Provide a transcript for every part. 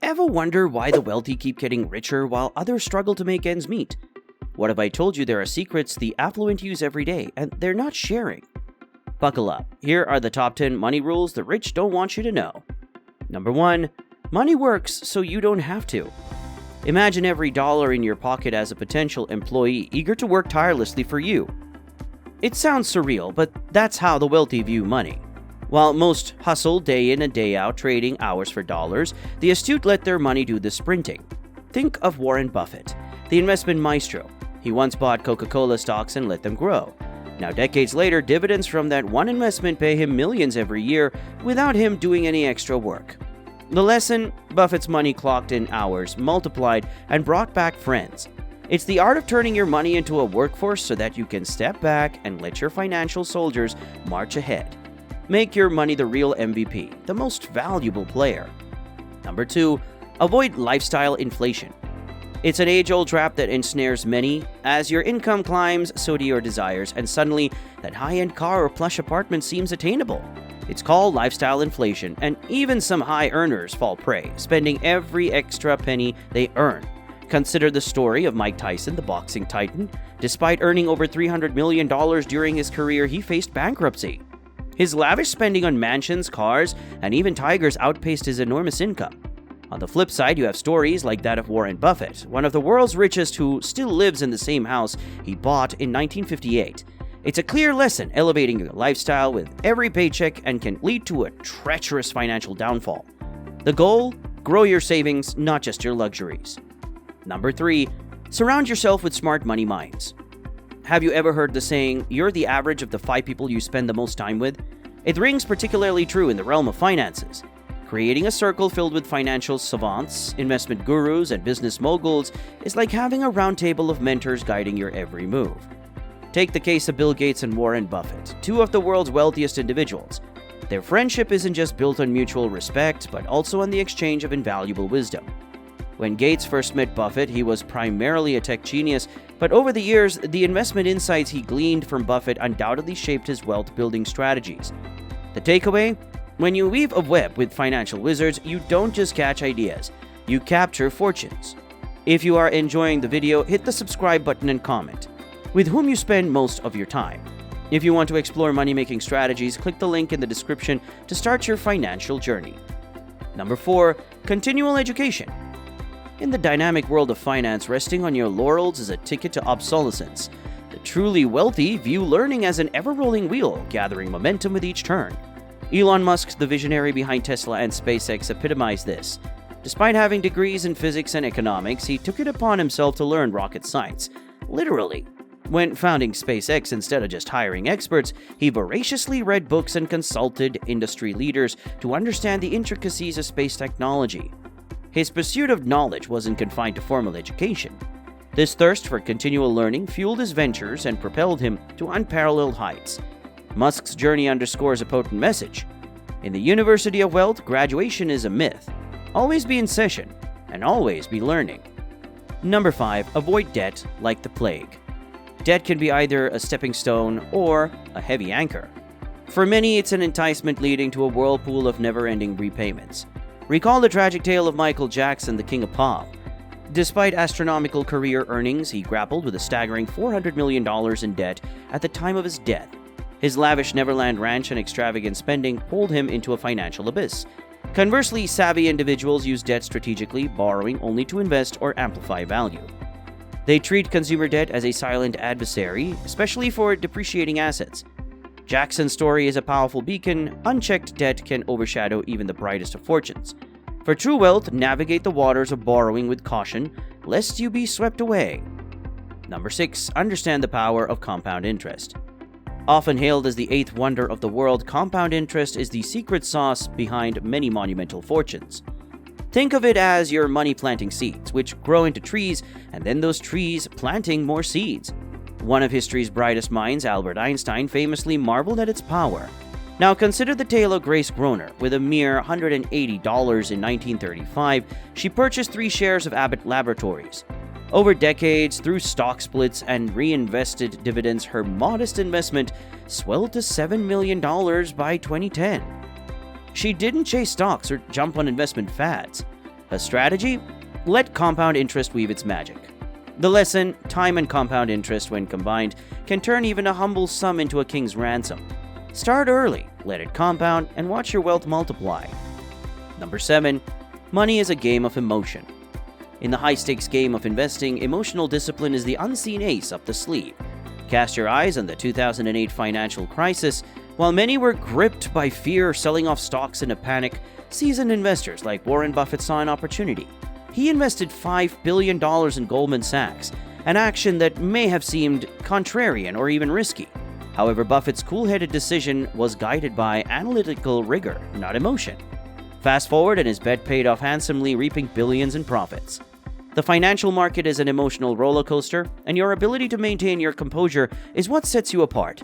Ever wonder why the wealthy keep getting richer while others struggle to make ends meet? What if I told you there are secrets the affluent use every day and they're not sharing? Buckle up. Here are the top 10 money rules the rich don't want you to know. Number 1. Money works so you don't have to. Imagine every dollar in your pocket as a potential employee eager to work tirelessly for you. It sounds surreal, but that's how the wealthy view money. While most hustle day in and day out trading hours for dollars, the astute let their money do the sprinting. Think of Warren Buffett, the investment maestro. He once bought Coca-Cola stocks and let them grow. Now, decades later, dividends from that one investment pay him millions every year without him doing any extra work. The lesson? Buffett's money clocked in hours, multiplied, and brought back friends. It's the art of turning your money into a workforce so that you can step back and let your financial soldiers march ahead. Make your money the real MVP, the most valuable player. Number 2. Avoid lifestyle inflation. It's an age-old trap that ensnares many. As your income climbs, so do your desires, and suddenly that high-end car or plush apartment seems attainable. It's called lifestyle inflation, and even some high earners fall prey, spending every extra penny they earn. Consider the story of Mike Tyson, the boxing titan. Despite earning over $300 million during his career, he faced bankruptcy. His lavish spending on mansions, cars, and even tigers outpaced his enormous income. On the flip side, you have stories like that of Warren Buffett, one of the world's richest who still lives in the same house he bought in 1958. It's a clear lesson elevating your lifestyle with every paycheck and can lead to a treacherous financial downfall. The goal? Grow your savings, not just your luxuries. Number 3. Surround yourself with smart money minds. Have you ever heard the saying, you're the average of the 5 people you spend the most time with? It rings particularly true in the realm of finances. Creating a circle filled with financial savants, investment gurus, and business moguls is like having a round table of mentors guiding your every move. Take the case of Bill Gates and Warren Buffett, 2 of the world's wealthiest individuals. Their friendship isn't just built on mutual respect, but also on the exchange of invaluable wisdom. When Gates first met Buffett, he was primarily a tech genius, but over the years, the investment insights he gleaned from Buffett undoubtedly shaped his wealth-building strategies. The takeaway? When you weave a web with financial wizards, you don't just catch ideas, you capture fortunes. If you are enjoying the video, hit the subscribe button and comment. With whom you spend most of your time? If you want to explore money-making strategies, click the link in the description to start your financial journey. Number 4. Continual education. In the dynamic world of finance, resting on your laurels is a ticket to obsolescence. The truly wealthy view learning as an ever-rolling wheel, gathering momentum with each turn. Elon Musk, the visionary behind Tesla and SpaceX, epitomized this. Despite having degrees in physics and economics, he took it upon himself to learn rocket science. Literally. When founding SpaceX, instead of just hiring experts, he voraciously read books and consulted industry leaders to understand the intricacies of space technology. His pursuit of knowledge wasn't confined to formal education. This thirst for continual learning fueled his ventures and propelled him to unparalleled heights. Musk's journey underscores a potent message. In the University of Wealth, graduation is a myth. Always be in session, and always be learning. Number 5. Avoid debt like the plague. Debt can be either a stepping stone or a heavy anchor. For many, it's an enticement leading to a whirlpool of never-ending repayments. Recall the tragic tale of Michael Jackson, the King of Pop. Despite astronomical career earnings, he grappled with a staggering $400 million in debt at the time of his death. His lavish Neverland ranch and extravagant spending pulled him into a financial abyss. Conversely, savvy individuals use debt strategically, borrowing only to invest or amplify value. They treat consumer debt as a silent adversary, especially for depreciating assets. Jackson's story is a powerful beacon. Unchecked debt can overshadow even the brightest of fortunes. For true wealth, navigate the waters of borrowing with caution, lest you be swept away. Number 6. Understand the power of compound interest. Often hailed as the 8th wonder of the world, compound interest is the secret sauce behind many monumental fortunes. Think of it as your money planting seeds, which grow into trees, and then those trees planting more seeds. One of history's brightest minds, Albert Einstein, famously marveled at its power. Now consider the tale of Grace Groner. With a mere $180 in 1935, she purchased 3 shares of Abbott Laboratories. Over decades, through stock splits and reinvested dividends, her modest investment swelled to $7 million by 2010. She didn't chase stocks or jump on investment fads. A strategy? Let compound interest weave its magic. The lesson, time and compound interest when combined can turn even a humble sum into a king's ransom. Start early, let it compound, and watch your wealth multiply. Number 7. Money is a game of emotion. In the high-stakes game of investing, emotional discipline is the unseen ace up the sleeve. Cast your eyes on the 2008 financial crisis. While many were gripped by fear, selling off stocks in a panic, seasoned investors like Warren Buffett saw an opportunity. He invested $5 billion in Goldman Sachs, an action that may have seemed contrarian or even risky. However, Buffett's cool-headed decision was guided by analytical rigor, not emotion. Fast forward, and his bet paid off handsomely, reaping billions in profits. The financial market is an emotional roller coaster, and your ability to maintain your composure is what sets you apart.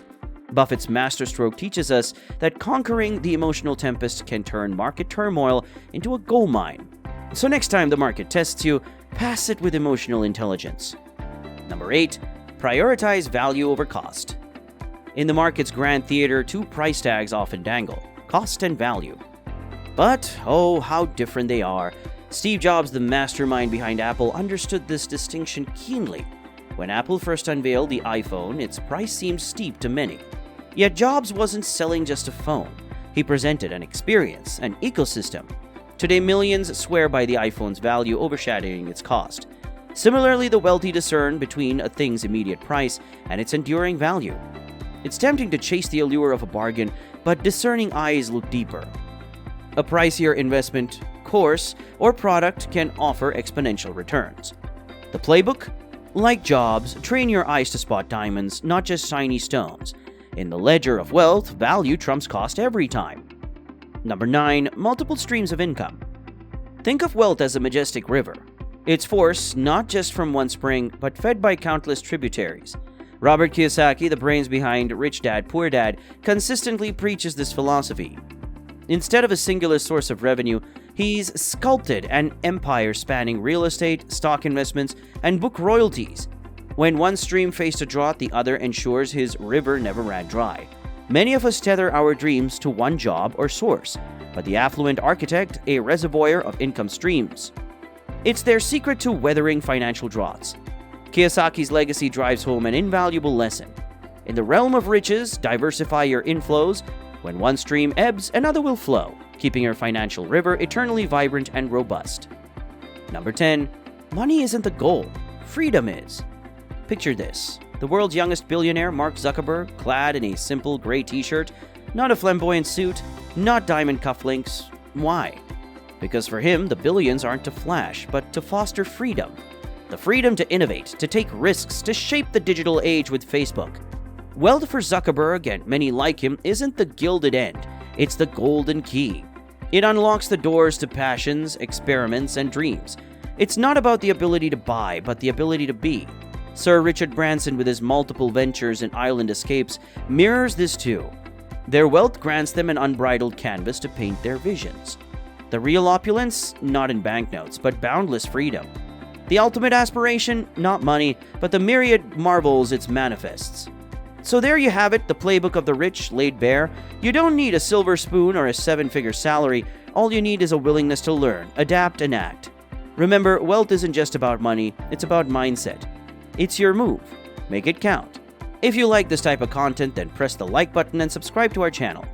Buffett's masterstroke teaches us that conquering the emotional tempest can turn market turmoil into a gold mine. So next time the market tests you, pass it with emotional intelligence. Number 8. Prioritize value over cost. In the market's grand theater, two price tags often dangle: cost and value. But, oh, how different they are. Steve Jobs, the mastermind behind Apple, understood this distinction keenly. When Apple first unveiled the iPhone, its price seemed steep to many. Yet Jobs wasn't selling just a phone. He presented an experience, an ecosystem. Today, millions swear by the iPhone's value overshadowing its cost. Similarly, the wealthy discern between a thing's immediate price and its enduring value. It's tempting to chase the allure of a bargain, but discerning eyes look deeper. A pricier investment, course, or product can offer exponential returns. The playbook? Like Jobs, train your eyes to spot diamonds, not just shiny stones. In the ledger of wealth, value trumps cost every time. Number 9. Multiple streams of income. Think of wealth as a majestic river. Its force not just from one spring, but fed by countless tributaries. Robert Kiyosaki, the brains behind Rich Dad, Poor Dad, consistently preaches this philosophy. Instead of a singular source of revenue, he's sculpted an empire spanning real estate, stock investments, and book royalties. When one stream faced a drought, the other ensures his river never ran dry. Many of us tether our dreams to one job or source, but the affluent architect a reservoir of income streams. It's their secret to weathering financial droughts. Kiyosaki's legacy drives home an invaluable lesson. In the realm of riches, diversify your inflows. When one stream ebbs, another will flow, keeping your financial river eternally vibrant and robust. Number 10. Money isn't the goal. Freedom is. Picture this. The world's youngest billionaire, Mark Zuckerberg, clad in a simple gray t-shirt, not a flamboyant suit, not diamond cufflinks. Why? Because for him, the billions aren't to flash, but to foster freedom. The freedom to innovate, to take risks, to shape the digital age with Facebook. Wealth for Zuckerberg and many like him isn't the gilded end, it's the golden key. It unlocks the doors to passions, experiments, and dreams. It's not about the ability to buy, but the ability to be. Sir Richard Branson, with his multiple ventures and island escapes, mirrors this too. Their wealth grants them an unbridled canvas to paint their visions. The real opulence, not in banknotes, but boundless freedom. The ultimate aspiration, not money, but the myriad marvels it manifests. So there you have it, the playbook of the rich laid bare. You don't need a silver spoon or a 7-figure salary. All you need is a willingness to learn, adapt, and act. Remember, wealth isn't just about money, it's about mindset. It's your move. Make it count. If you like this type of content, then press the like button and subscribe to our channel.